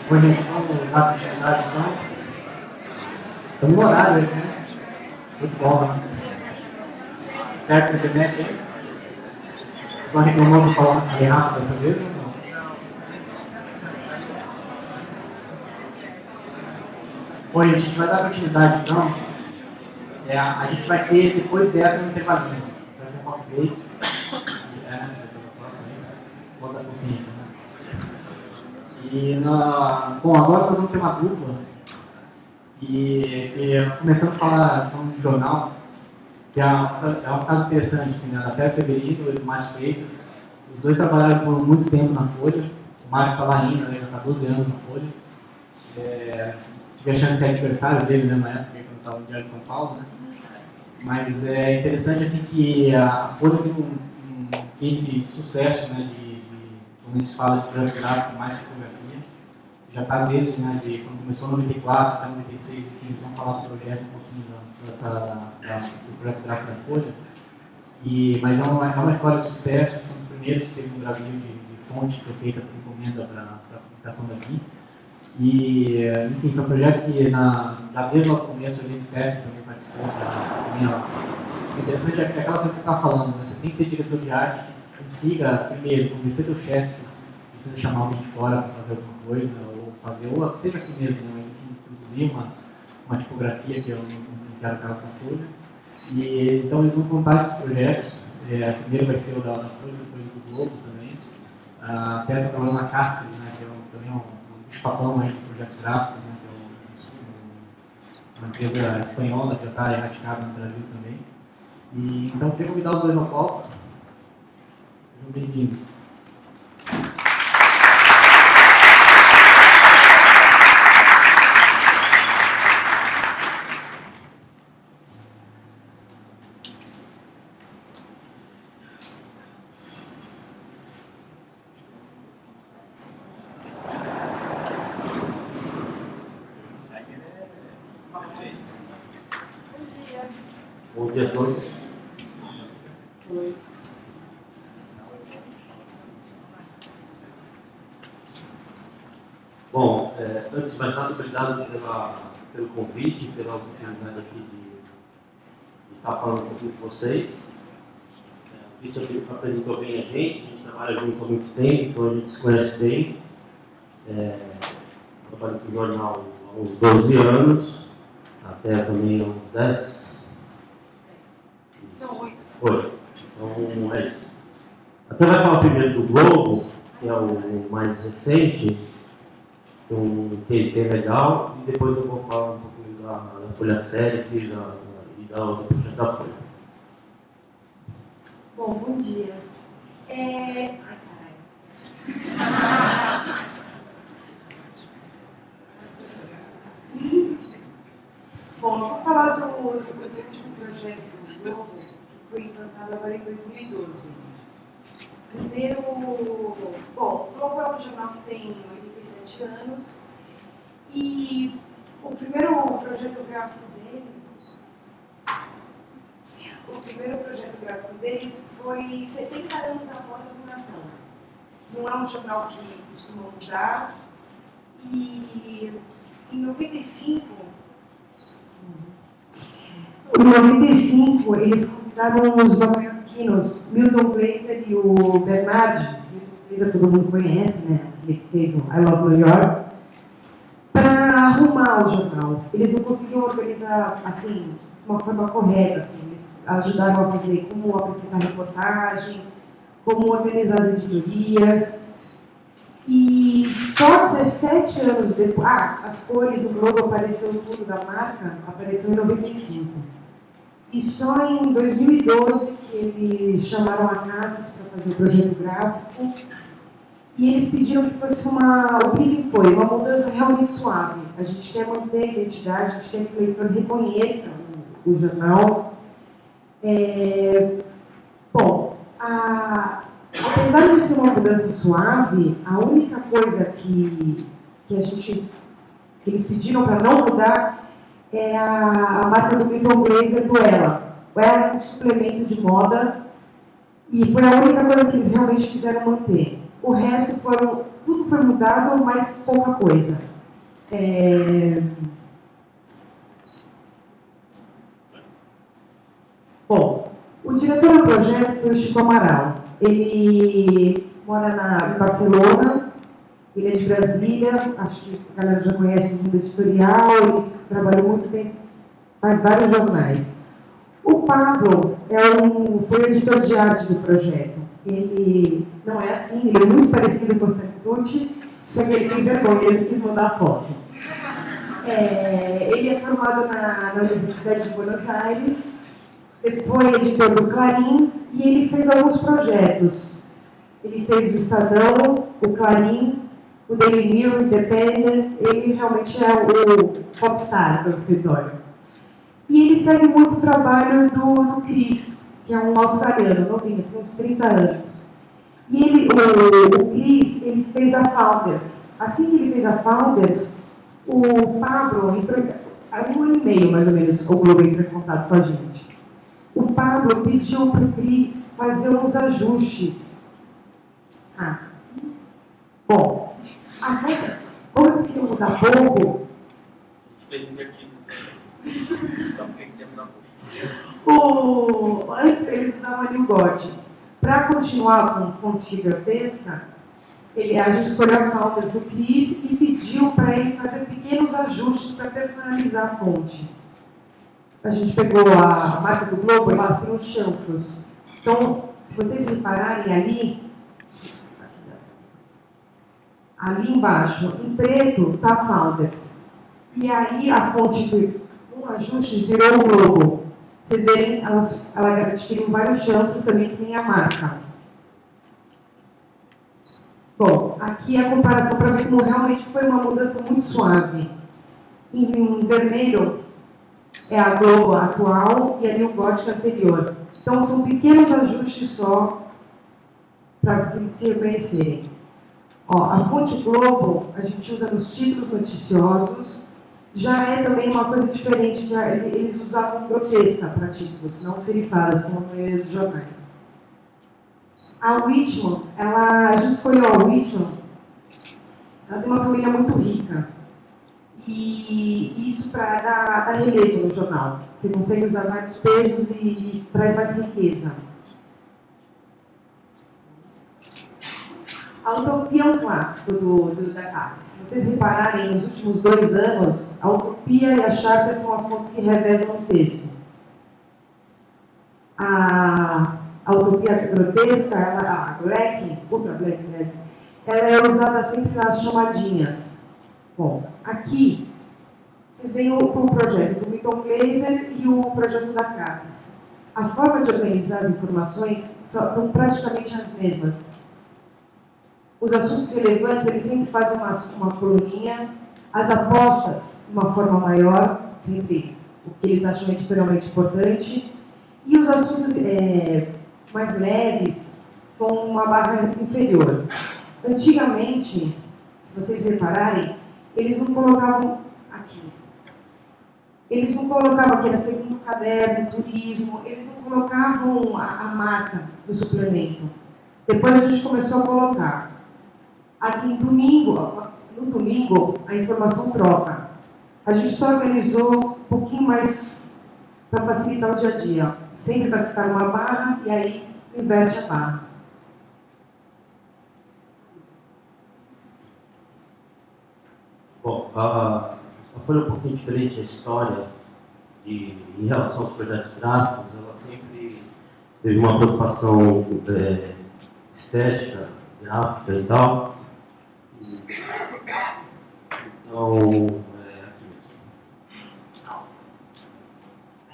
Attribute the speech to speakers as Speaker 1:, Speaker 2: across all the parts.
Speaker 1: Bom, gente, vamos dar continuidade então. Estamos no horário aí, né? Muito bom, né? Certo na internet aí? Só reclamou de falar rápido dessa vez ou não? Bom, gente, a gente vai dar continuidade então. A gente vai ter, depois dessa, um intervalinho. Vai ter um coffee break. Voz da consciência, né? Bom, agora nós vamos ter uma dupla. Começando falando de jornal, que é um caso interessante, assim, né? Da Tessa Severino e do Márcio Freitas. Os dois trabalharam por muito tempo na Folha. O Márcio está lá ainda, ele está 12 anos na Folha. Tive a chance de ser adversário dele, né, na época, quando estava no Diário de São Paulo, né? Mas é interessante assim, que a Folha tem um case de sucesso, né, quando a gente fala de projeto gráfico mais fotografia. Já está desde, né, quando começou em 94 até 96, enfim, eles vão falar do projeto um pouquinho do projeto gráfico da Folha. Mas é uma história de sucesso, foi um dos primeiros que teve no Brasil de fonte que foi feita por encomenda para a publicação daqui. Enfim, foi um projeto que já desde o começo a gente serve também participou. O interessante é aquela coisa que você está falando, né? Você tem que ter diretor de arte que consiga, primeiro, convencer teu chefe que precisa chamar alguém de fora para fazer alguma coisa, ou seja aqui mesmo, né? Enfim, produzir uma tipografia, que eu não quero aquela com a Folha. Então eles vão contar esses projetos. Primeiro vai ser o da Folha, depois do Globo também. Até está trabalhando na Cáceres, né? Que também é um bicho-papão aí de projetos gráficos, né? Que é uma empresa espanhola que já está erradicada no Brasil também. Então, eu queria convidar os dois ao palco. Sejam bem-vindos.
Speaker 2: Bom dia a todos. Bom, antes de mais nada, obrigado pelo convite, pela oportunidade aqui de estar falando um pouquinho com vocês. Isso apresentou bem a gente trabalha junto há muito tempo, então a gente se conhece bem. Trabalho com o jornal há uns 12 anos, até também há uns 10.
Speaker 3: Não,
Speaker 2: 8. Então é isso. Até vai falar primeiro do Globo, que é o mais recente, um case bem legal, e depois eu vou falar um pouquinho da Folha Séries e da outra projeto da Folha.
Speaker 3: bom dia. Ai, caralho. Bom, eu vou falar do último projeto do Globo, que foi implantado agora em 2012. Primeiro, bom, o Globo é um jornal que tem 87 anos e o primeiro projeto gráfico deles foi 70 anos após a fundação. Não é um jornal que costuma mudar e em 95 eles convidaram os nova-iorquinos, Milton Glaser e o Bernardi. Milton Glaser todo mundo conhece, né? Ele fez o I Love New York, para arrumar o jornal. Eles não conseguiam organizar assim, de uma forma correta. Assim. Eles ajudaram a fazer como apresentar reportagem, como organizar as editorias. E só 17 anos depois, as cores do Globo apareceu tudo da marca, apareceu em 95. E só em 2012 que eles chamaram a Cassis para fazer o projeto gráfico. E eles pediram que fosse o briefing foi uma mudança realmente suave. A gente quer manter a identidade, a gente quer que o leitor reconheça o jornal. Bom, apesar de ser uma mudança suave, a única coisa que eles pediram para não mudar é a marca do Milton Glaser do Ela. O Ela é um suplemento de moda e foi a única coisa que eles realmente quiseram manter. O resto foram tudo foi mudado, mas pouca coisa. Bom, o diretor do projeto foi o Chico Amaral. Ele mora em Barcelona, ele é de Brasília, acho que a galera já conhece o mundo editorial, ele trabalhou muito tempo, faz vários jornais. O Pablo foi o editor de arte do projeto. Ele não é assim, ele é muito parecido com o Santucci, só que ele tem vergonha, ele não quis mandar a foto. Ele é formado na Universidade de Buenos Aires, ele foi editor do Clarim e ele fez alguns projetos. Ele fez o Estadão, o Clarim, o Daily Mirror, Independent. Ele realmente é o popstar do escritório. E ele segue muito o trabalho do Chris, que é um australiano, novinho, tem uns 30 anos. E o Chris, ele fez a Founders. Assim que ele fez a Founders, o Pablo entrou, há um ano e meio mais ou menos, o Globo entrou em contato com a gente. O Pablo pediu para o Chris fazer uns ajustes. Bom, a gente, como eles queriam mudar pouco,
Speaker 4: fez invertido.
Speaker 3: Antes eles usavam ali o GOT. Para continuar com fonte gigantesca, a gente escolheu a Founders do Chris e pediu para ele fazer pequenos ajustes para personalizar a fonte. A gente pegou a marca do Globo, ela tem os chanfros. Então, se vocês repararem ali embaixo, em preto, está a Founders. E aí a fonte com ajustes virou o Globo. Vocês verem, ela adquiriu vários chanfros também, que nem a marca. Bom, aqui é a comparação para ver como realmente foi uma mudança muito suave. Em vermelho é a Globo atual e ali o Gótica anterior. Então são pequenos ajustes só para vocês se reconhecerem. A fonte Globo a gente usa nos títulos noticiosos. Já é também uma coisa diferente, que eles usavam grotesca para títulos, não serifadas, como a maioria dos jornais. A Whitman, a gente escolheu a Whitman, ela tem uma família muito rica. E isso para dar relevo no jornal. Você consegue usar vários pesos e traz mais riqueza. A Utopia é um clássico da Cassis. Se vocês repararem, nos últimos 2 anos, a Utopia e a Charter são as fontes que revezam o texto. A Utopia grotesca, a Black, Ultra Black, ela é usada sempre nas chamadinhas. Bom, aqui, vocês veem o projeto do Milton Glaser e o projeto da Cassis. A forma de organizar as informações são praticamente as mesmas. Os assuntos relevantes, eles sempre fazem uma coluninha. As apostas, de uma forma maior, sempre o que eles acham editorialmente importante. E os assuntos mais leves, com uma barra inferior. Antigamente, se vocês repararem, eles não colocavam aqui. Eles não colocavam aqui, era segundo caderno, turismo, eles não colocavam a marca do suplemento. Depois a gente começou a colocar. Aqui no domingo, a informação troca. A gente só organizou um pouquinho mais para facilitar o dia a dia. Sempre vai ficar uma barra e aí inverte a barra.
Speaker 2: Bom, a Folha é um pouquinho diferente a história em relação aos projetos gráficos. Ela sempre teve uma preocupação estética, gráfica e tal. Então, aqui mesmo.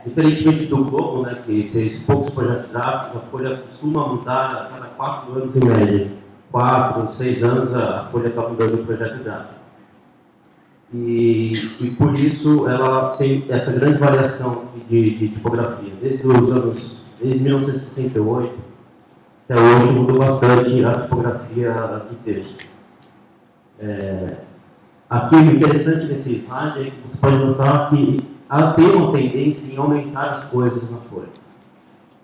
Speaker 2: Diferentemente do Globo, né, que fez poucos projetos gráficos, a Folha costuma mudar a cada 4 anos em média. 4, 6 anos a Folha está mudando o projeto gráfico. E por isso ela tem essa grande variação de tipografia. Desde 1968 até hoje mudou bastante a tipografia de texto. Aqui o interessante nesse slide é que você pode notar que tem uma tendência em aumentar as coisas na Folha.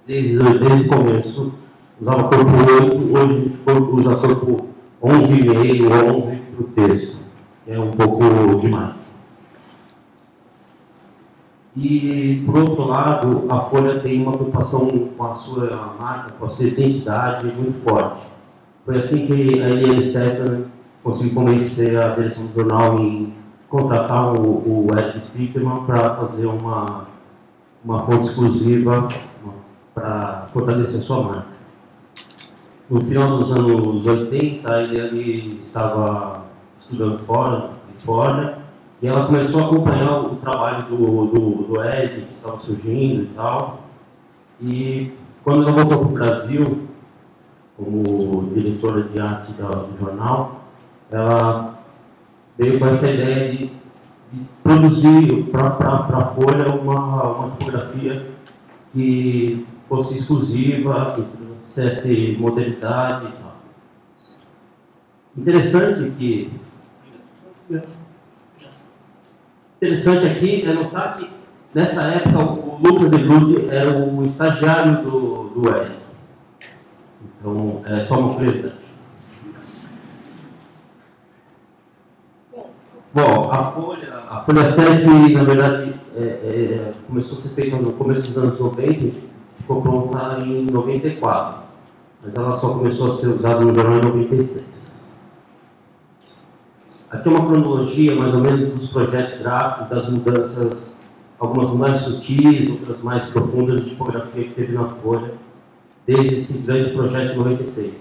Speaker 2: Desde o começo usava corpo 8, hoje a gente usa corpo 11,5, 11 para o texto. É um pouco demais. E, por outro lado, a Folha tem uma preocupação com a sua marca, com a sua identidade muito forte. Foi assim que a Eliane Stephan conseguiu convencer a direção do jornal em contratar o Eric Spiekermann para fazer uma fonte exclusiva para fortalecer a sua marca. No final dos anos 80, a Eliane estava estudando fora, em Califórnia, e ela começou a acompanhar o trabalho do Eric, que estava surgindo e tal. E quando ela voltou para o Brasil, como diretora de arte do jornal, ela veio com essa ideia de produzir para a Folha uma fotografia que fosse exclusiva, que trouxesse modernidade e tal. Interessante aqui é notar que, nessa época, o Lucas Degrute era o estagiário do Eric. Então, é só uma curiosidade. Bom, a Folha Selfie, na verdade, começou a ser feita no começo dos anos 90 e ficou pronta em 94. Mas ela só começou a ser usada no jornal em 96. Aqui é uma cronologia, mais ou menos, dos projetos gráficos, das mudanças, algumas mais sutis, outras mais profundas de tipografia que teve na Folha, desde esse grande projeto de 96.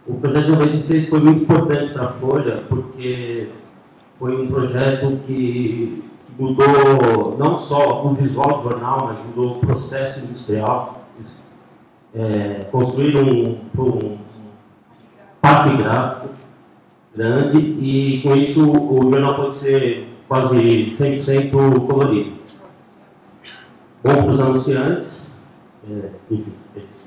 Speaker 2: O projeto de 96 foi muito importante para a Folha, porque foi um projeto que mudou não só o visual do jornal, mas mudou o processo industrial. Construíram um parque gráfico grande e, com isso, o jornal pode ser quase 100% colorido. Bom para os anunciantes, enfim, é isso.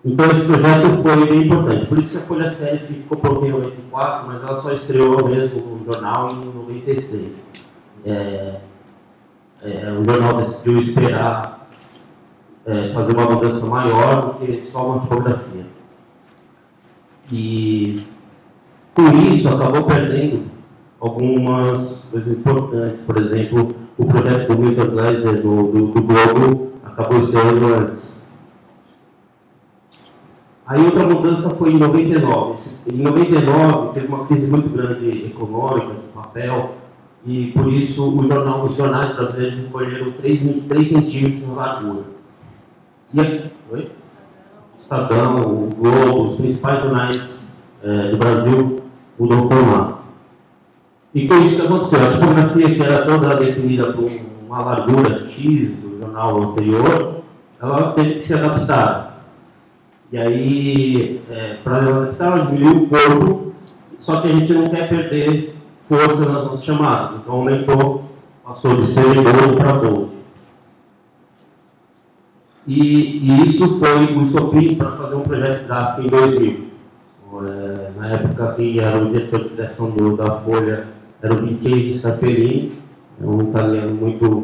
Speaker 2: Então, esse projeto foi bem importante. Por isso que a Folha Selfie ficou pronta em 94, mas ela só estreou mesmo no jornal em 96. O jornal decidiu esperar fazer uma mudança maior do que só uma fotografia. E, com isso, acabou perdendo algumas coisas importantes. Por exemplo, o projeto do Milton Glaser, do Globo, acabou estreando antes. Aí outra mudança foi em 99. Em 99 teve uma crise muito grande econômica, do papel, e por isso os jornais brasileiros recolheram 3 centímetros de largura. O Estadão, o Globo, os principais jornais do Brasil mudou o formato. E com isso o que aconteceu? A tipografia, que era toda definida por uma largura X do jornal anterior, ela teve que ser adaptada. E aí, para adaptar, ela diminuiu o corpo, só que a gente não quer perder força nas nossas chamadas. Então aumentou, passou de semi-bold para bold. E isso foi o estopim para fazer um projeto gráfico em 2000. Na época, quem era o diretor de direção da Folha era o Vincenzo Scarperini, um italiano muito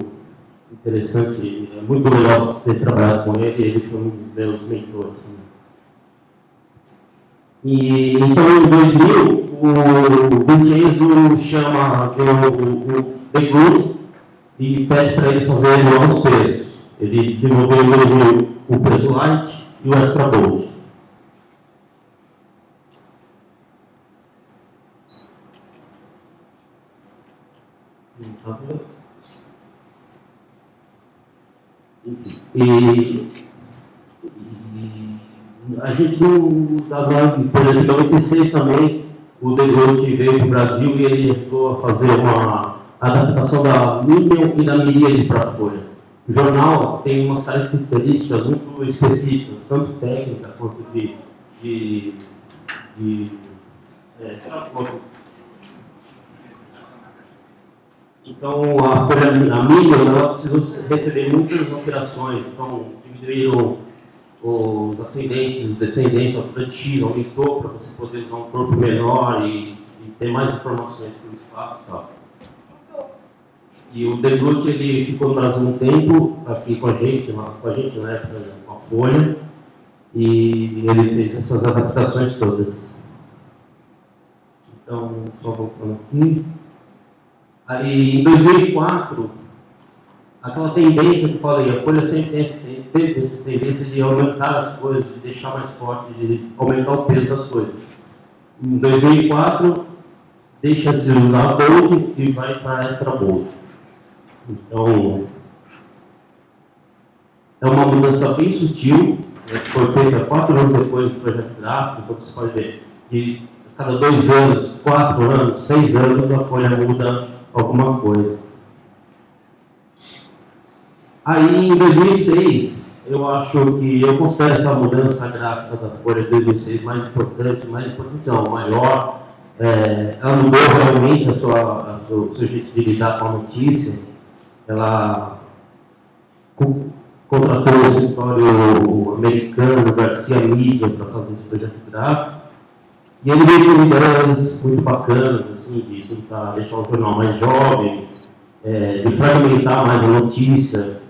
Speaker 2: interessante, muito legal ter trabalhado com ele foi um dos meus mentores. E então, em 2000, o Vincenzo chama o Degrute e pede para ele fazer novos pesos. Ele desenvolveu em 2000 o peso light e o extra bold. Enfim, a gente não dava, por exemplo, em 96 também, o Degrute veio para o Brasil e ele ajudou a fazer uma adaptação da Minion e da Miríade para a Folha. O jornal tem umas características muito específicas, tanto técnica quanto Então, a Minion, ela precisou receber muitas alterações. Então, diminuíram os ascendentes, os descendentes, a altura de X aumentou para você poder usar um corpo menor e ter mais informações pelo espaço e tal. E o Degrute, ele ficou no Brasil um tempo, aqui com a gente na época, com a Folha, e ele fez essas adaptações todas. Então, só voltando aqui. Aí, em 2004, aquela tendência que eu falei, a Folha sempre teve essa tendência de aumentar as coisas, de deixar mais forte, de aumentar o peso das coisas. Em 2004, deixa de usar bold e vai para extra bold. Então, é uma mudança bem sutil, né, que foi feita 4 anos depois do projeto gráfico. Então você pode ver, de cada 2 anos, 4 anos, 6 anos, a Folha muda alguma coisa. Aí, em 2006, eu considero essa mudança gráfica da Folha de 2006 mais importante não, maior. Ela mudou realmente o seu jeito de lidar com a notícia. Ela contratou o escritório americano Garcia Media para fazer esse projeto gráfico. E ele veio com ideias muito bacanas, assim, de tentar deixar o jornal mais jovem, de fragmentar mais a notícia,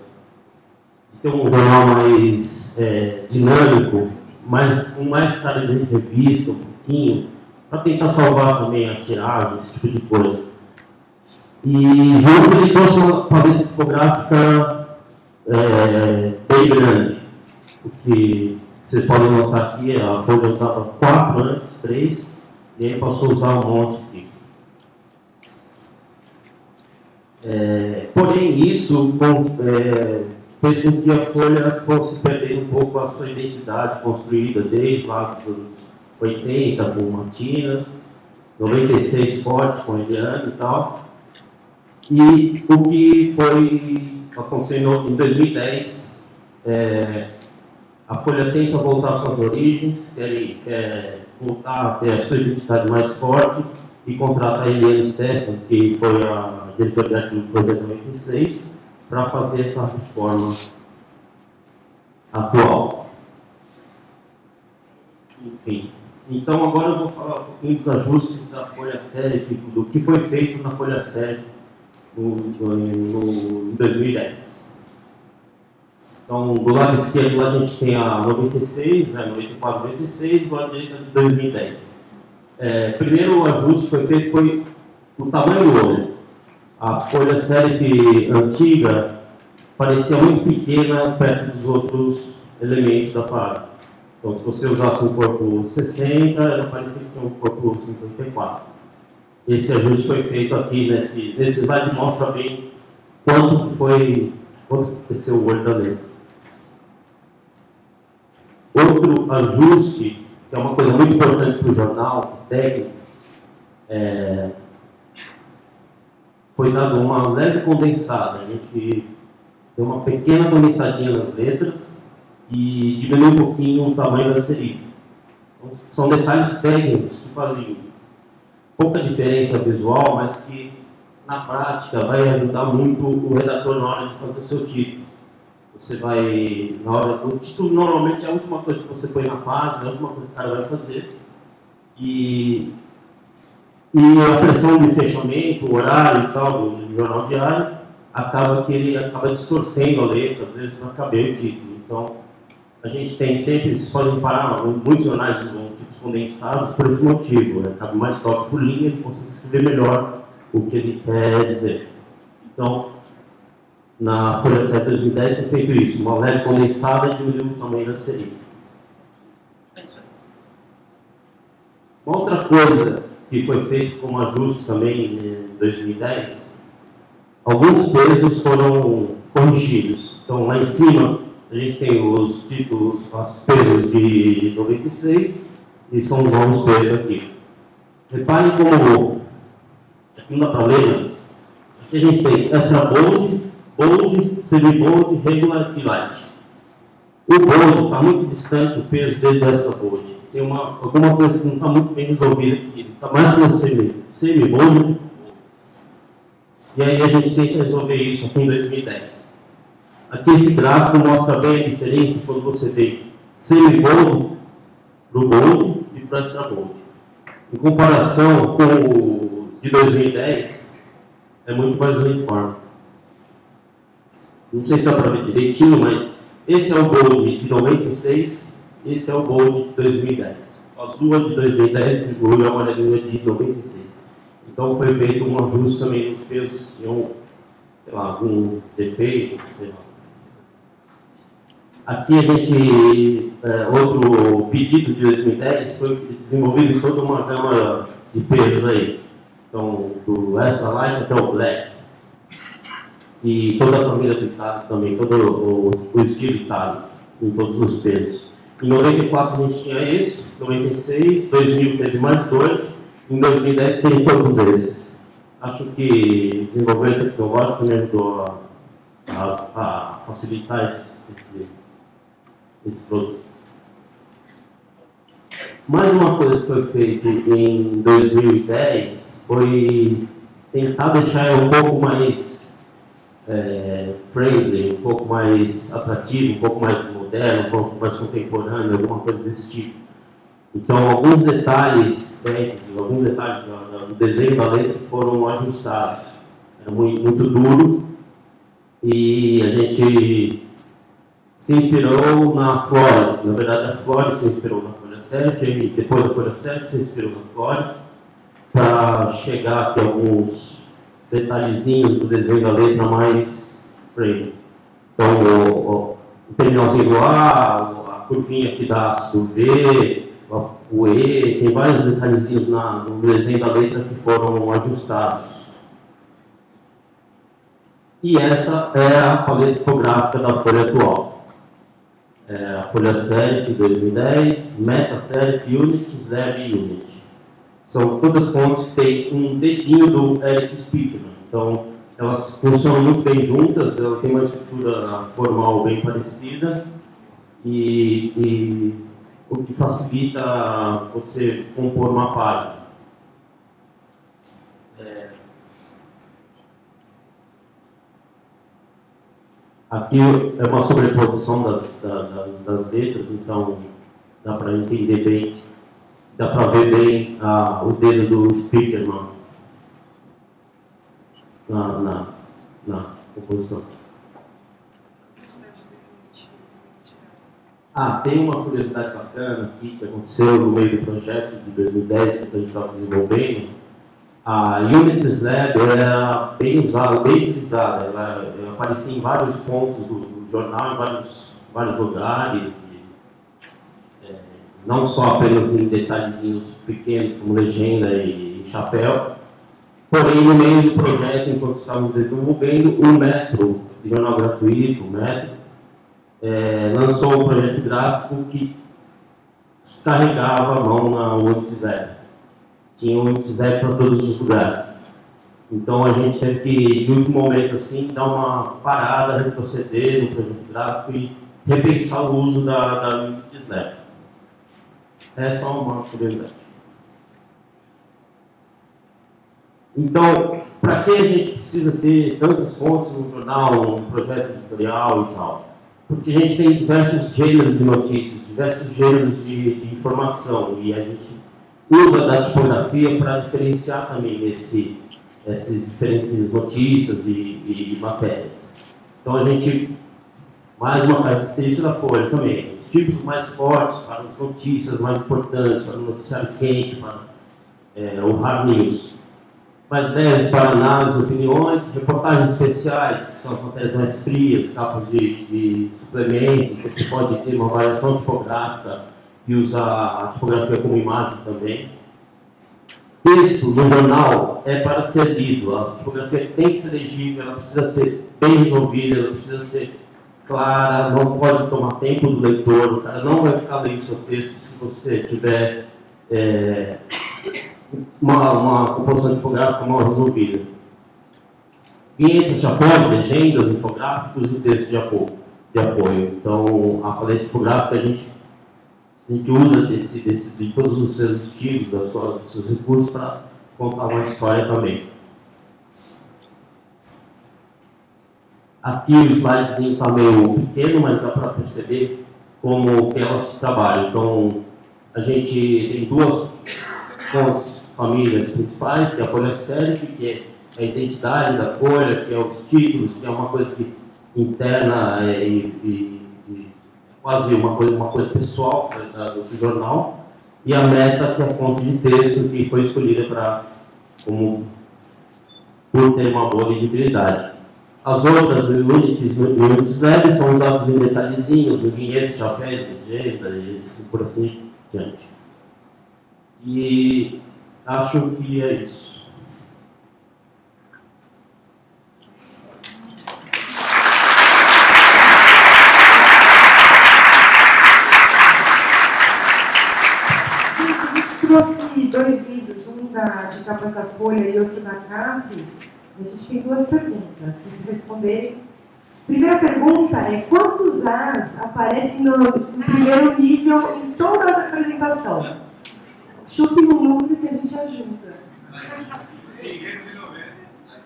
Speaker 2: de ter um jornal mais dinâmico, com mais cara de revista, um pouquinho, para tentar salvar também a tiragem, esse tipo de coisa. E junto ele trouxe uma paleta tipográfica bem grande, porque vocês podem notar aqui, a Folha usava 4 antes, 3, e aí passou a usar um monte aqui. Porém, isso fez com que a Folha fosse perdendo um pouco a sua identidade construída desde lá dos 80 com Matinas, 96 forte com Eliane e tal. E o que foi acontecendo em 2010, a Folha tenta voltar às suas origens, quer voltar a ter a sua identidade mais forte e contrata a Eliane Stephan, que foi a diretora de arquivo do Projeto 96, para fazer essa reforma atual. Enfim, então agora eu vou falar um pouquinho dos ajustes da Folha Serif, do que foi feito na Folha Serif em 2010. Então, do lado esquerdo lá a gente tem a 96, 94, 96, do lado direito é de 2010. Primeiro o ajuste foi feito foi o tamanho do olho. A Folha Serif antiga parecia muito pequena perto dos outros elementos da página. Então, se você usasse um corpo 60, ela parecia que tinha um corpo 54. Esse ajuste foi feito aqui nesse slide, mostra bem quanto cresceu o olho da letra. Outro ajuste, que é uma coisa muito importante para o jornal, técnico, foi dado uma leve condensada. A gente deu uma pequena condensadinha nas letras e diminuiu um pouquinho o tamanho da serif. Então, são detalhes técnicos que fazem pouca diferença visual, mas que na prática vai ajudar muito o redator na hora de fazer o seu título. Você vai, o título normalmente é a última coisa que você põe na página, é a última coisa que o cara vai fazer. E a pressão de fechamento, o horário e tal, do jornal diário, acaba que ele acaba distorcendo a letra, às vezes não acabei o título. Então, a gente tem sempre, vocês podem reparar, muitos jornais usam títulos condensados por esse motivo, cabe mais toque por linha, ele consegue escrever melhor o que ele quer dizer. Então, na Folha Serif 2010 foi feito isso, uma leve condensada e diminuiu o tamanho da serif. Uma outra coisa que foi feito como ajuste também em 2010, alguns pesos foram corrigidos. Então, lá em cima, a gente tem os títulos, os pesos de 96, e são os novos pesos aqui. Reparem como, não dá para ler, mas aqui a gente tem extra bold, bold, semi-bold, regular e light. O bold está muito distante, o peso dele do extra bold. Tem alguma coisa que não está muito bem resolvida aqui. Ele está mais no semi-bold. E aí a gente tenta resolver isso aqui em 2010. Aqui esse gráfico mostra bem a diferença quando você tem semi-bold para o bold e para o extra bold. Em comparação com o de 2010, é muito mais uniforme. Não sei se dá para ver direitinho, mas esse é o bold de 96, Esse é o Gold de 2010. O Azul de 2010 e o amarelinho de 96. Então foi feito um ajuste também nos pesos que tinham, sei lá, algum defeito, sei lá. Aqui a gente, outro pedido de 2010 foi desenvolvido toda uma gama de pesos aí. Então, do Extra Light até o Black. E toda a família do Italo também, todo o estilo Italo, em todos os pesos. Em 94 a gente tinha esse, 96, 2000 teve mais dois, em 2010 tem todos esses. Acho que o desenvolvimento tecnológico me ajudou a facilitar esse produto. Mais uma coisa que foi feita em 2010 foi tentar deixar um pouco mais friendly, um pouco mais atrativo, um pouco mais moderno, um pouco mais contemporâneo, alguma coisa desse tipo. Então, alguns detalhes técnicos, alguns detalhes do desenho da letra foram ajustados. Era muito duro e a gente se inspirou na Flores. Na verdade, a Flores se inspirou na Folha 7 e depois da Folha 7 se inspirou na Flores para chegar aqui a alguns detalhezinhos do desenho da letra mais friendly. Então, o terminalzinho do A, a curvinha aqui da ácido V, o E, tem vários detalhezinhos no desenho da letra que foram ajustados. E essa é a paleta tipográfica da folha atual. A folha Serif 2010, Meta Serif, Unity, Slab e Unity. São todas fontes que têm um dedinho do Eric Spiegelman. Então, elas funcionam muito bem juntas, ela tem uma estrutura formal bem parecida e o que facilita você compor uma página. Aqui é uma sobreposição das letras, então dá para entender bem, dá para ver bem o dedo do Spiegelman na composição. Tem uma curiosidade bacana aqui que aconteceu no meio do projeto de 2010 que a gente estava desenvolvendo. A Unity Slab era bem usada, bem utilizada. Ela aparecia em vários pontos do jornal, em vários lugares. Não só apenas em detalhezinhos pequenos, como legenda e chapéu. Porém, no meio do projeto, enquanto estávamos desenvolvendo, o Metro, o jornal gratuito, o Metro, lançou um projeto gráfico que carregava a mão na Unity Slab. Tinha um Unity Slab para todos os lugares. Então a gente teve que, de último momento assim, dar uma parada, retroceder no projeto gráfico e repensar o uso da Unity Slab. É só uma curiosidade. Então, para que a gente precisa ter tantas fontes no jornal, um projeto editorial e tal? Porque a gente tem diversos gêneros de notícias, diversos gêneros de informação, e a gente usa da tipografia para diferenciar também essas diferentes notícias e matérias. Então a gente, mais uma característica da Folha também, os tipos mais fortes para as notícias mais importantes, para o noticiário quente, para o hard news. Mais 10 para análise, opiniões, reportagens especiais, que são as matérias mais frias, capas de suplementos, você pode ter uma variação tipográfica e usar a tipografia como imagem também. Texto no jornal é para ser lido, a tipografia tem que ser legível, ela precisa ser bem resolvida, ela precisa ser clara, não pode tomar tempo do leitor, o cara não vai ficar lendo seu texto se você tiver uma composição tipográfica mal resolvida. Vinhetas, chapéus, legendas, infográficos e textos de apoio. Então, a paleta tipográfica a gente usa de todos os seus estilos, dos seus recursos para contar uma história também. Aqui o slidezinho está meio pequeno, mas dá para perceber como que elas trabalham. Então, a gente tem duas fontes, famílias principais, que é a folha Serif, que é a identidade da folha, que é os títulos, que é uma coisa que interna e quase uma coisa pessoal do jornal, e a meta, que é a fonte de texto que foi escolhida por ter uma boa legibilidade. As outras units web são usadas em detalhezinhos, em vinhetes, chapéus, legenda e por assim diante. E acho que é isso.
Speaker 3: Trouxe 2 livros, um de capas da Folha e outro da Cassis. A gente tem 2 perguntas, se responderem. Primeira pergunta é: quantos As aparecem no primeiro nível em todas as apresentações? Chutem um número que a gente ajuda.
Speaker 5: 590.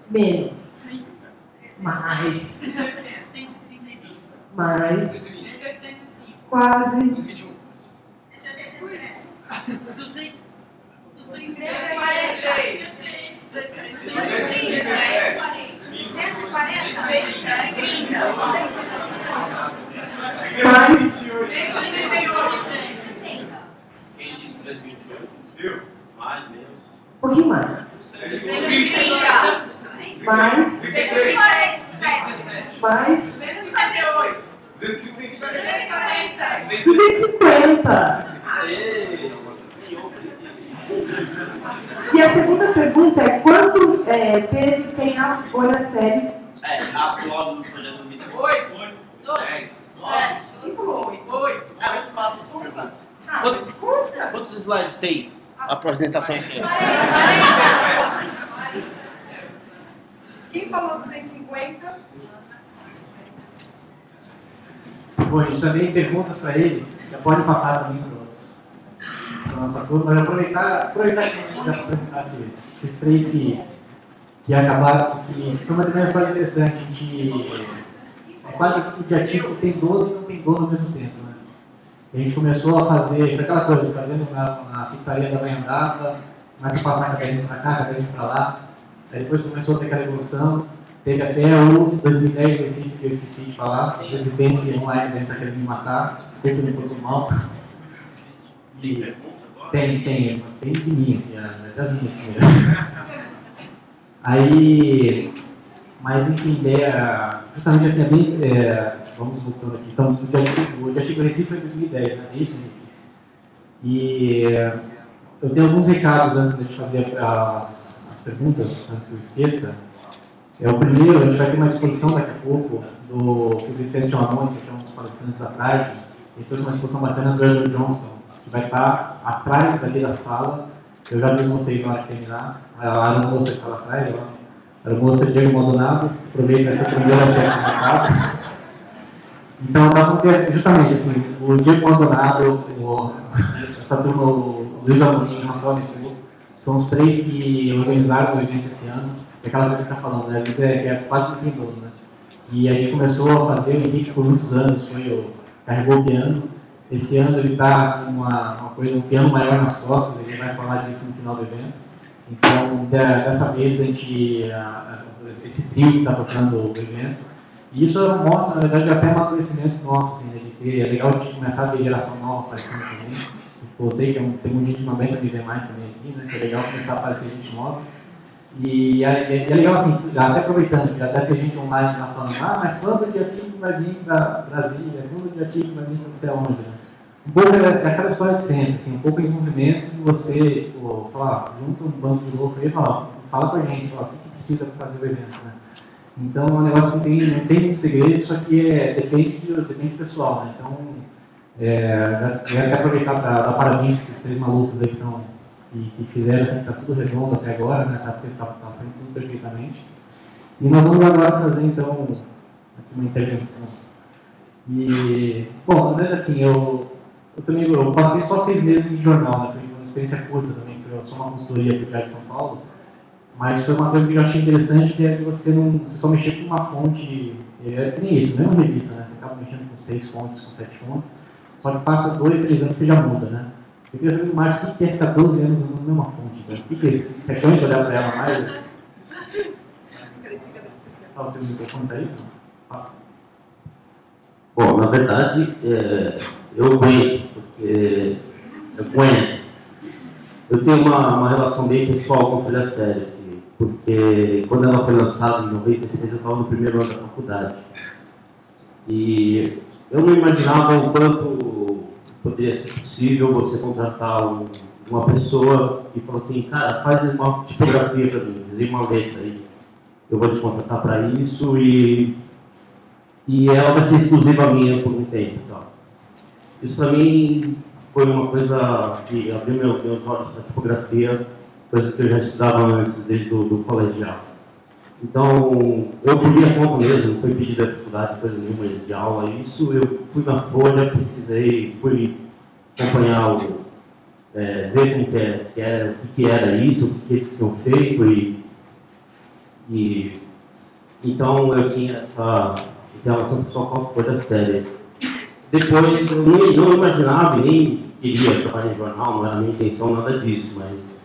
Speaker 3: Menos. Mais.
Speaker 5: 139.
Speaker 3: Mais.
Speaker 5: 185.
Speaker 3: Quase.
Speaker 5: 221. 246.
Speaker 3: Mais.
Speaker 4: Quem disse 328?
Speaker 5: Viu?
Speaker 4: Mais, menos.
Speaker 3: Um pouquinho mais. Mais.
Speaker 5: 217.
Speaker 3: Mais.
Speaker 5: 258.
Speaker 3: 250.
Speaker 4: Aê!
Speaker 3: E a segunda pergunta é: quantos pesos tem a Folha Série?
Speaker 4: A atual do projeto do Vida.
Speaker 5: 8.
Speaker 4: 10.
Speaker 5: 7.
Speaker 3: Quem falou?
Speaker 5: 8.
Speaker 4: É muito fácil essa pergunta.
Speaker 3: Ah, mas consta.
Speaker 4: Quantos slides tem a apresentação inteira?
Speaker 3: Quem falou 250?
Speaker 1: Bom, a gente também tem perguntas para eles, já pode passar também para a nossa turma, mas aproveitar sim, para apresentar esses 3 que acabaram, que foi uma história interessante. A gente, é quase assim que artigo tem dono e não tem dono ao mesmo tempo, né? A gente começou a fazer, foi aquela coisa, fazendo na pizzaria da mãe andava, começa a passar caderno para cá, caderno para lá, aí depois começou a ter aquela evolução. Teve até o 2010 Recife, que eu esqueci de falar, residência online dentro daquele me matar, desculpa me foi mal. E tem de mim, é das minhas primeiras. Aí, mas enfim, justamente assim, vamos voltando aqui, então o de artigo Recife foi em 2010, né? É isso, Henrique? E eu tenho alguns recados antes de fazer as perguntas, antes que eu esqueça. O primeiro, a gente vai ter uma exposição daqui a pouco do Vicente Amônica, que é um dos palestrantes à tarde. Ele trouxe uma exposição bacana do Andrew Johnston, que vai estar atrás ali da sala. Eu já vi vocês lá terminar. A aeromoça que está lá atrás, a aeromoça Diego Maldonado, aproveita essa primeira série de recado. Então, dá para ter justamente assim, o Diego Maldonado, essa turma, o Luiz Amorim e o Rafael Neto, são os 3 que organizaram o evento esse ano. É aquela coisa que está falando, né? Às vezes é quase que tem dono, né? E a gente começou a fazer, o Henrique por muitos anos carregou o piano. Esse ano ele está com um piano maior nas costas, ele vai falar disso no final do evento. Então, dessa vez, esse trio que está tocando o evento. E isso mostra, na verdade, até amadurecimento nosso, assim, né? É legal a gente começar a ver geração nova aparecendo também. Eu sei que tem muita gente também para viver mais também aqui, né? Que é legal começar a aparecer gente nova. E é legal assim, até aproveitando, já deve ter gente online lá falando, mas quando o artigo vai vir da Brasília, quando o artigo vai vir não sei aonde, né? Um pouco é aquela história de sempre, assim, um pouco de envolvimento de você, falar, junta um bando de louco aí e fala com a gente, fala, o que precisa para fazer o evento, né? Então é um negócio que não tem muito segredo, isso aqui depende pessoal, né? Então, já quero aproveitar para dar parabéns para esses 3 malucos aí que fizeram assim, está tudo redondo até agora, né? Tá saindo tudo perfeitamente. E nós vamos agora fazer então aqui uma intervenção. E, bom, na verdade assim, eu passei só 6 meses de jornal, né? Foi uma experiência curta também, foi só uma consultoria para o Diário de São Paulo, mas foi uma coisa que eu achei interessante, que é que você só mexer com uma fonte, que nem isso, não é uma revista, né? Você acaba mexendo com 6 fontes, com 7 fontes, só que passa 2, 3 anos você já muda, né? Eu queria saber mais o que é ficar 12 anos na mesma fonte, cara. O que é isso? Você aguenta olhar para ela mais? O seu microfone está aí?
Speaker 2: Bom, na verdade, eu aguento, porque eu aguento. Eu tenho uma relação bem pessoal com a Folha Serif, porque quando ela foi lançada em 96, eu estava no primeiro ano da faculdade. E eu não imaginava o quanto poderia ser possível você contratar uma pessoa e falar assim, cara, faz uma tipografia para mim, desenha uma letra aí, eu vou te contratar para isso e ela vai ser exclusiva minha por um tempo. Então. Isso para mim foi uma coisa que abriu meus olhos para a tipografia, coisa que eu já estudava antes, desde o colegial. Então, eu pedi a conta mesmo, não foi pedido a dificuldade, coisa nenhuma de aula, isso. Eu fui na Folha, pesquisei, fui acompanhar, ver como o que era isso, o que eles tinham feito, então eu tinha essa relação pessoal com a Folha Serif. Depois, eu não imaginava e nem queria trabalhar em jornal, não era minha intenção, nada disso, mas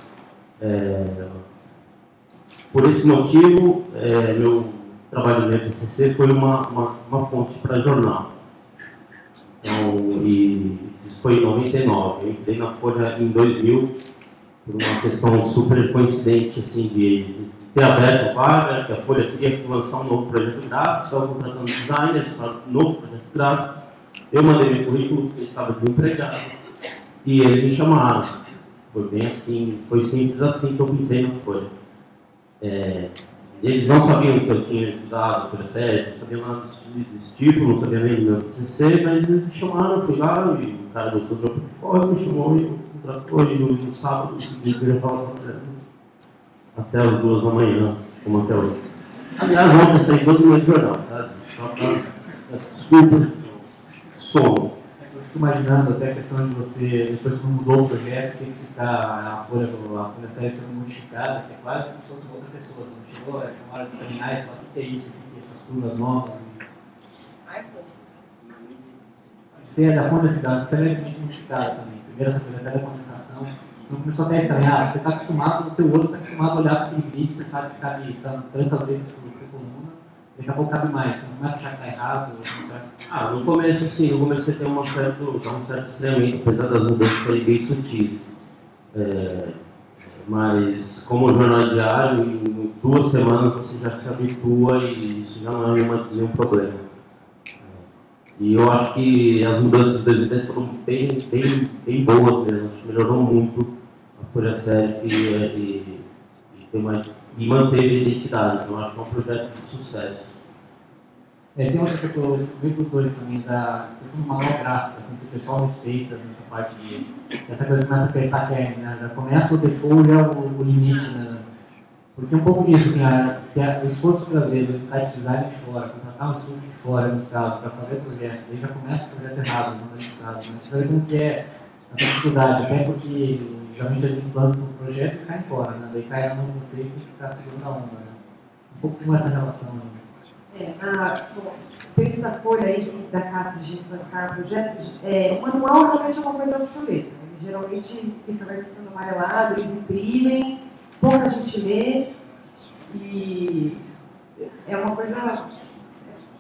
Speaker 2: por esse motivo, meu trabalho no TCC foi uma fonte para jornal. Então, e isso foi em 99. Eu entrei na Folha em 2000 por uma questão super coincidente, assim, de ter aberto vaga, que a Folha queria lançar um novo projeto gráfico, estava contratando designers para um novo projeto gráfico. Eu mandei meu currículo, eu estava desempregado, e eles me chamaram. Foi bem assim, foi simples assim que eu entrei na Folha. Eles não sabiam que eu tinha estudado Folha Serif, não sabiam nada desse tipo, não sabiam nem do meu TCC, mas eles me chamaram, eu fui lá, e o cara gostou do meu portfólio, me chamou e me contratou, e no sábado seguinte eu já estava trabalhando até as 2 da manhã, como até hoje. Aliás, ontem eu saí 12 manhãs de jornal, tá? Só para desculpa, sono.
Speaker 1: Eu fico imaginando até a questão de você, depois que mudou o projeto, tem que ficar a Folha Serif sendo modificada, que é quase como se fosse outra pessoa. Você não chegou, chamaram de escanear e falar, o que é isso? O que é essas turmas novas? Você é da fonte da cidade, você é levemente modificada também. Primeiro essa coisa da condensação, você não começou até a estranhar, você está acostumado, o teu olho está acostumado a olhar para aquele grid, você sabe que cabe tantas vezes por coluna, daqui a pouco cabe mais, você não começa a achar que está errado, não sabe?
Speaker 2: No começo sim, no começo você tem um certo estranhamento, apesar das mudanças serem bem sutis. Mas como o jornal é diário, em 2 semanas você já se habitua e isso já não é nenhum problema. E eu acho que as mudanças de 2010 foram bem boas mesmo, acho que melhorou muito a Folha Serif e manteve a identidade, então acho que é um projeto de sucesso.
Speaker 1: Tem outra coisa que eu vi por dois também, da questão do manual gráfico, assim, se o pessoal respeita nessa parte essa coisa começa a apertar a kernel, né? Já começa o default, já o limite, né? Porque um pouco disso, assim, o esforço trazer o type design de fora, contratar um estúdio de fora, no caso, para fazer o projeto, aí já começa o projeto errado, não é né? Precisa ver como que é essa dificuldade, até porque geralmente eles implantam o projeto e caem fora, né? Daí cai na mão de vocês e tem que ficar segurando a onda, né? Um pouco como essa relação, né?
Speaker 3: Bom, a respeito da Folha aí, da Cássia de implantar projetos, o manual realmente é uma coisa obsoleta. Ele geralmente vai ficando amarelado, eles imprimem, pouca gente lê, e é uma coisa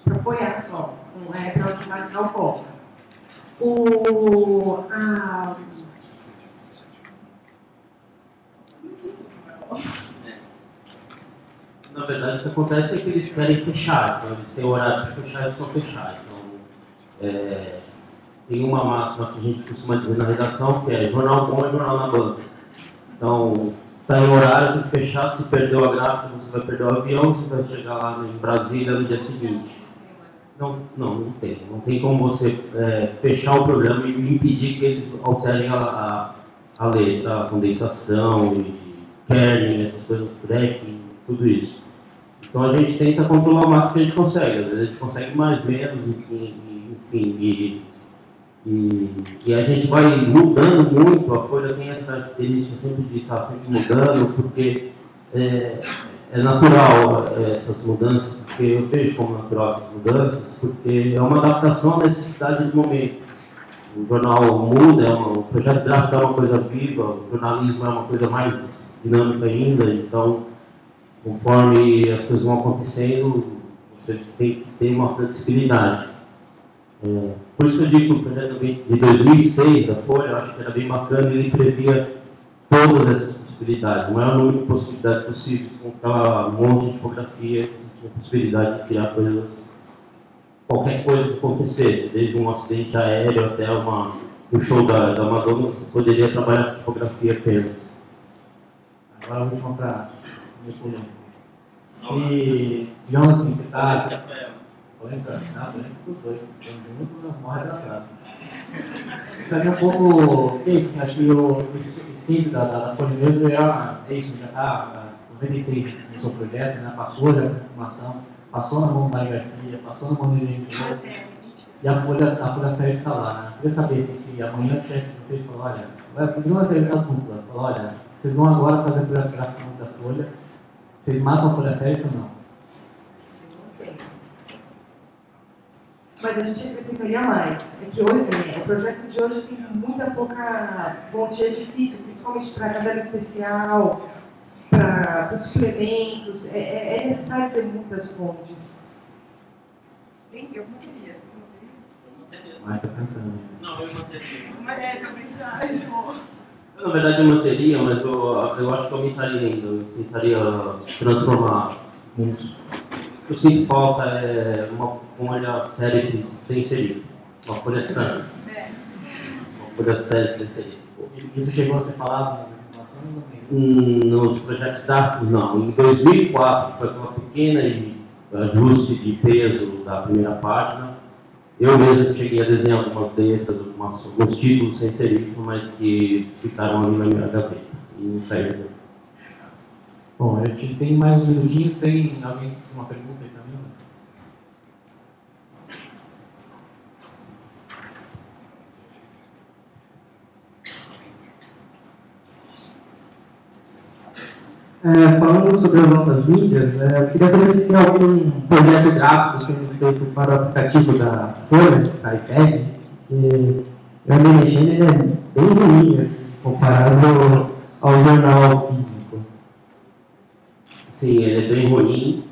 Speaker 3: para apoiar só, não é para marcar o copo.
Speaker 2: Na verdade, o que acontece é que eles querem fechar, então eles têm horário para fechar e eles vão fechar. Então, tem uma máxima que a gente costuma dizer na redação, que é jornal bom é jornal na banca. Então, está em horário, tem que fechar, se perdeu a gráfica, você vai perder o avião, você vai chegar lá em Brasília no dia seguinte. Não tem. Não tem como você fechar o programa e impedir que eles alterem a letra, a condensação, e kerning, essas coisas, tracking, tudo isso. Então a gente tenta controlar o máximo que a gente consegue. Às vezes a gente consegue mais, menos, enfim. E a gente vai mudando muito. A Folha tem essa característica sempre de estar sempre mudando, porque é natural essas mudanças, porque eu vejo como natural essas mudanças, porque é uma adaptação à necessidade do momento. O jornal muda, o projeto gráfico é uma coisa viva, o jornalismo é uma coisa mais dinâmica ainda, então conforme as coisas vão acontecendo, você tem que ter uma flexibilidade. Por isso que eu digo que o projeto de 2006 da Folha, eu acho que era bem bacana, ele previa todas essas possibilidades, o maior número de possibilidades possíveis, com aquela monte de tipografia, que tinha a possibilidade de criar coisas, qualquer coisa que acontecesse, desde um acidente aéreo até um show da Madonna, você poderia trabalhar com tipografia apenas.
Speaker 1: Agora a última para me polêmica. Se, digamos assim, você está... Polêmica? Não, polêmica dos dois. Tem muito mal retrasado. Você sabe um pouco... É isso, acho que esse case da Folha mesmo é isso, já está 96 no seu projeto, né? Passou já a informação, passou na mão do Mário Garcia, passou na mão do Eugênio Filho, e a Folha 7 está lá, né? Eu queria saber se amanhã o chefe de vocês falou, olha, não é pergunta dupla, falou, olha, vocês vão agora fazer o projeto gráfico da Folha, vocês matam a Folha 7 ou não?
Speaker 3: Mas a gente acrescentaria mais. É que hoje, o projeto de hoje tem muita pouca fonte, é difícil, principalmente para caderno especial, para os suplementos, é necessário ter muitas fontes.
Speaker 5: Eu não queria.
Speaker 1: Mas está pensando.
Speaker 4: Não, eu manteria.
Speaker 5: Mas também já ajudou.
Speaker 2: Na verdade eu manteria, mas eu acho que eu aumentaria ainda. Eu tentaria transformar uns. O que eu sinto falta é uma folha serif sem serif. Uma folha sans. Uma folha serif sem serif.
Speaker 1: Isso chegou a ser falado nas informações ou não?
Speaker 2: Nos projetos gráficos, não. Em 2004, foi aquela pequena ajuste de peso da primeira página. Eu mesmo cheguei a desenhar algumas letras, alguns títulos sem serif, mas que ficaram ali na minha gaveta e não saíram.
Speaker 1: Bom, a gente tem mais uns minutinhos. Tem alguém que fez uma pergunta aí também?
Speaker 6: Falando sobre as outras mídias, eu queria saber se tem algum projeto gráfico sendo feito para o aplicativo da Folha, da iPad, que eu andei mexendo, ele é bem ruim, assim, comparado ao jornal físico.
Speaker 2: Sim, ele é bem ruim.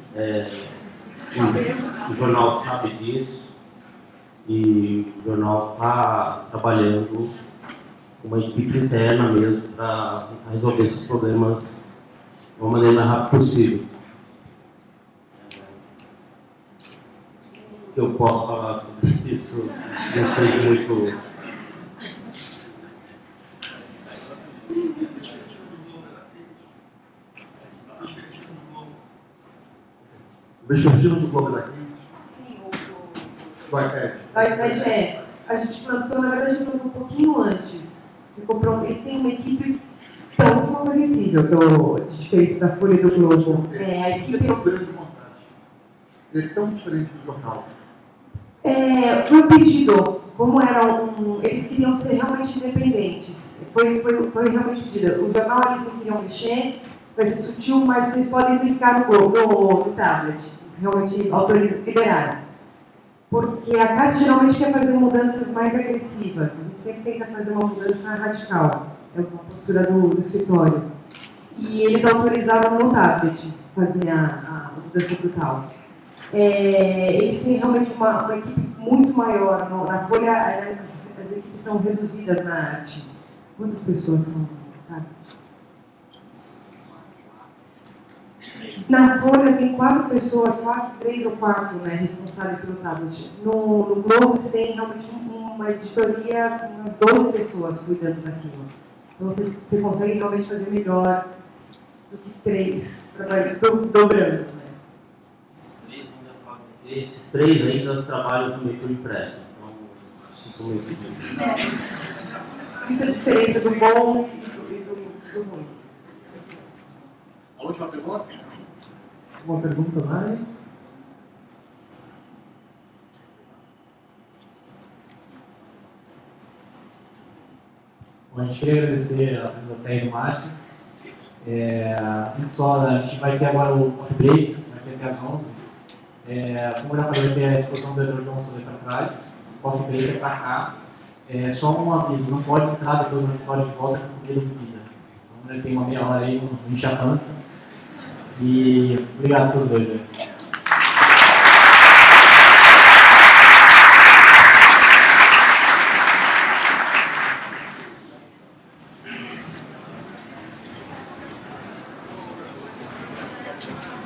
Speaker 2: O jornal sabe disso e o jornal está trabalhando com uma equipe interna mesmo para resolver esses problemas de uma maneira mais rápida possível. O que eu posso falar sobre isso não seja muito...
Speaker 7: O vespertino do Globo daqui?
Speaker 5: Sim,
Speaker 7: Do iPad.
Speaker 3: A iPad a gente plantou, na verdade, a gente plantou um pouquinho antes. Ficou pronto. Eles têm uma equipe. Então, isso é uma coisa incrível de diferença da Folha do Globo. A equipe.
Speaker 7: Ele é tão grande montagem. Ele é tão diferente do jornal.
Speaker 3: Foi um pedido. Como eles queriam ser realmente independentes. Foi realmente pedido. O jornal eles não queriam mexer, vai ser sutil, mas vocês podem clicar no tablet. Eles realmente liberaram. Porque a casa geralmente quer fazer mudanças mais agressivas. A gente sempre tenta fazer uma mudança radical. É uma postura do escritório. E eles autorizaram no tablet fazer a mudança brutal. Eles têm realmente uma equipe muito maior. Na Folha, as equipes são reduzidas na arte. Quantas pessoas são no tablet? Na Folha tem 4 pessoas, 3 ou 4 responsáveis pelo tablet. No Globo você tem realmente uma editoria com umas 12 pessoas cuidando daquilo. Então você consegue realmente fazer melhor do que 3 trabalhando, dobrando.
Speaker 2: Esses 3 ainda trabalham também por impresso. Então, sinto muito.
Speaker 3: Isso é a diferença do bom e do ruim.
Speaker 4: A última pergunta?
Speaker 6: Uma pergunta lá?
Speaker 1: Bom, a gente queria agradecer a biblioteca do Márcio. A gente vai ter agora o coffee break, vai ser até às 11. Como eu já falei, vai ter a exposição do Edward Johnson ali para trás. O coffee break é para cá. Só um aviso, não pode entrar depois no auditório de volta com comida bebida. Então, tem uma meia hora aí, enche a pança. E obrigado pelos dois.
Speaker 3: Obrigada.